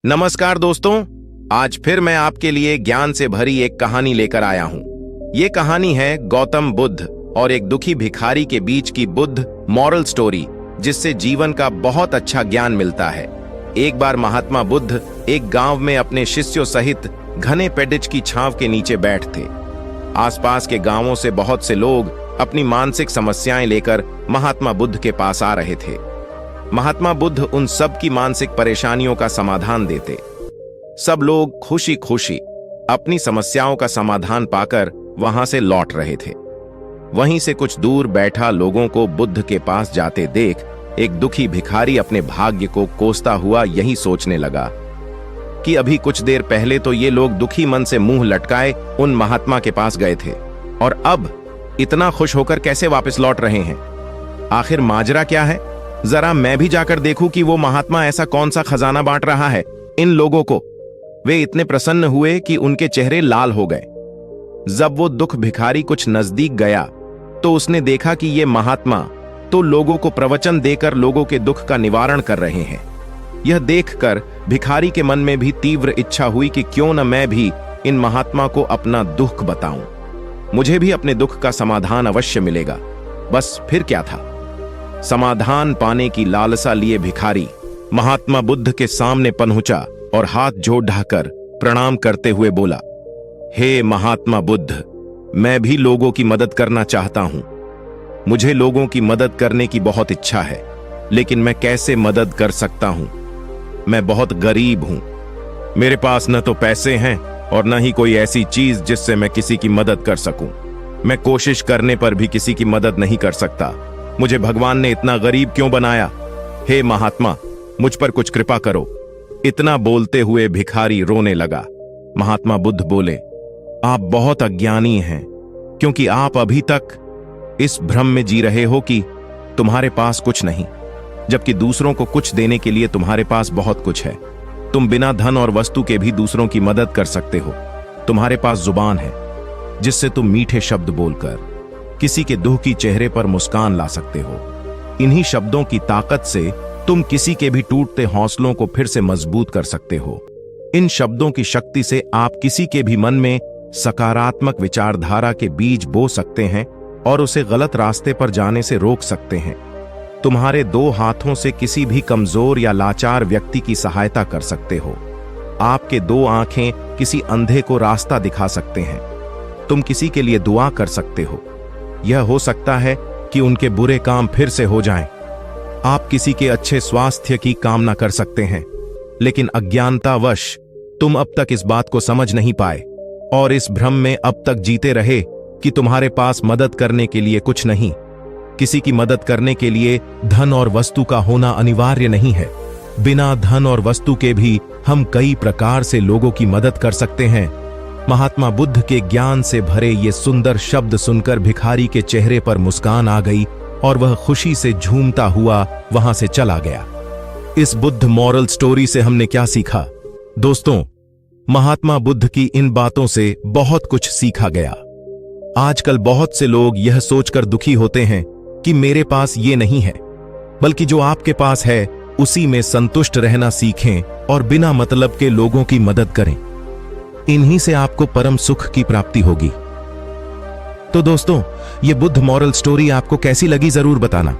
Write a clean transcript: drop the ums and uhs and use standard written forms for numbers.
नमस्कार दोस्तों, आज फिर मैं आपके लिए ज्ञान से भरी एक कहानी लेकर आया हूं। ये कहानी है गौतम बुद्ध और एक दुखी भिखारी के बीच की बुद्ध मॉरल स्टोरी, जिससे जीवन का बहुत अच्छा ज्ञान मिलता है। एक बार महात्मा बुद्ध एक गांव में अपने शिष्यों सहित घने पेड़ की छांव के नीचे बैठ थे। आसपास के गांवों से बहुत से लोग अपनी मानसिक समस्याएं लेकर महात्मा बुद्ध के पास आ रहे थे। महात्मा बुद्ध उन सब की मानसिक परेशानियों का समाधान देते। सब लोग खुशी खुशी अपनी समस्याओं का समाधान पाकर वहां से लौट रहे थे। वहीं से कुछ दूर बैठा लोगों को बुद्ध के पास जाते देख एक दुखी भिखारी अपने भाग्य को कोसता हुआ यही सोचने लगा कि अभी कुछ देर पहले तो ये लोग दुखी मन से मुंह लटकाए उन महात्मा के पास गए थे, और अब इतना खुश होकर कैसे वापस लौट रहे हैं। आखिर माजरा क्या है? जरा मैं भी जाकर देखूं कि वो महात्मा ऐसा कौन सा खजाना बांट रहा है इन लोगों को। वे इतने प्रसन्न हुए कि उनके चेहरे लाल हो गए। जब वो दुख भिखारी कुछ नजदीक गया तो उसने देखा कि ये महात्मा तो लोगों को प्रवचन देकर लोगों के दुख का निवारण कर रहे हैं। यह देखकर भिखारी के मन में भी तीव्र इच्छा हुई कि क्यों न मैं भी इन महात्मा को अपना दुख बताऊं। मुझे भी अपने दुख का समाधान अवश्य मिलेगा। बस फिर क्या था, समाधान पाने की लालसा लिए भिखारी महात्मा बुद्ध के सामने पहुंचा और हाथ जोड़ ढाकर प्रणाम करते हुए बोला, हे महात्मा बुद्ध, मैं भी लोगों की मदद करना चाहता हूं। मुझे लोगों की मदद करने की बहुत इच्छा है, लेकिन मैं कैसे मदद कर सकता हूं? मैं बहुत गरीब हूं। मेरे पास न तो पैसे हैं और न ही कोई ऐसी चीज जिससे मैं किसी की मदद कर सकूं। मैं कोशिश करने पर भी किसी की मदद नहीं कर सकता। मुझे भगवान ने इतना गरीब क्यों बनाया? हे महात्मा, मुझ पर कुछ कृपा करो। इतना बोलते हुए भिखारी रोने लगा। महात्मा बुद्ध बोले, आप बहुत अज्ञानी हैं, क्योंकि आप अभी तक इस भ्रम में जी रहे हो कि तुम्हारे पास कुछ नहीं, जबकि दूसरों को कुछ देने के लिए तुम्हारे पास बहुत कुछ है। तुम बिना धन और वस्तु के भी दूसरों की मदद कर सकते हो। तुम्हारे पास जुबान है, जिससे तुम मीठे शब्द बोलकर किसी के दुख की चेहरे पर मुस्कान ला सकते हो। इन्हीं शब्दों की ताकत से तुम किसी के भी टूटते हौसलों को फिर से मजबूत कर सकते हो। इन शब्दों की शक्ति से आप किसी के भी मन में सकारात्मक विचारधारा के बीज बो सकते हैं और उसे गलत रास्ते पर जाने से रोक सकते हैं। तुम्हारे दो हाथों से किसी भी कमजोर या लाचार व्यक्ति की सहायता कर सकते हो। आपके दो आंखें किसी अंधे को रास्ता दिखा सकते हैं। तुम किसी के लिए दुआ कर सकते हो। यह हो सकता है कि उनके बुरे काम फिर से हो जाएं। आप किसी के अच्छे स्वास्थ्य की कामना कर सकते हैं, लेकिन अज्ञानतावश तुम अब तक इस बात को समझ नहीं पाए और इस भ्रम में अब तक जीते रहे कि तुम्हारे पास मदद करने के लिए कुछ नहीं। किसी की मदद करने के लिए धन और वस्तु का होना अनिवार्य नहीं है। बिना धन और वस्तु के भी हम कई प्रकार से लोगों की मदद कर सकते हैं। महात्मा बुद्ध के ज्ञान से भरे ये सुंदर शब्द सुनकर भिखारी के चेहरे पर मुस्कान आ गई और वह खुशी से झूमता हुआ वहां से चला गया। इस बुद्ध मॉरल स्टोरी से हमने क्या सीखा? दोस्तों, महात्मा बुद्ध की इन बातों से बहुत कुछ सीखा गया। आजकल बहुत से लोग यह सोचकर दुखी होते हैं कि मेरे पास ये नहीं है, बल्कि जो आपके पास है उसी में संतुष्ट रहना सीखें और बिना मतलब के लोगों की मदद करें। इन्हीं से आपको परम सुख की प्राप्ति होगी। तो दोस्तों, ये बुद्ध मॉरल स्टोरी आपको कैसी लगी जरूर बताना।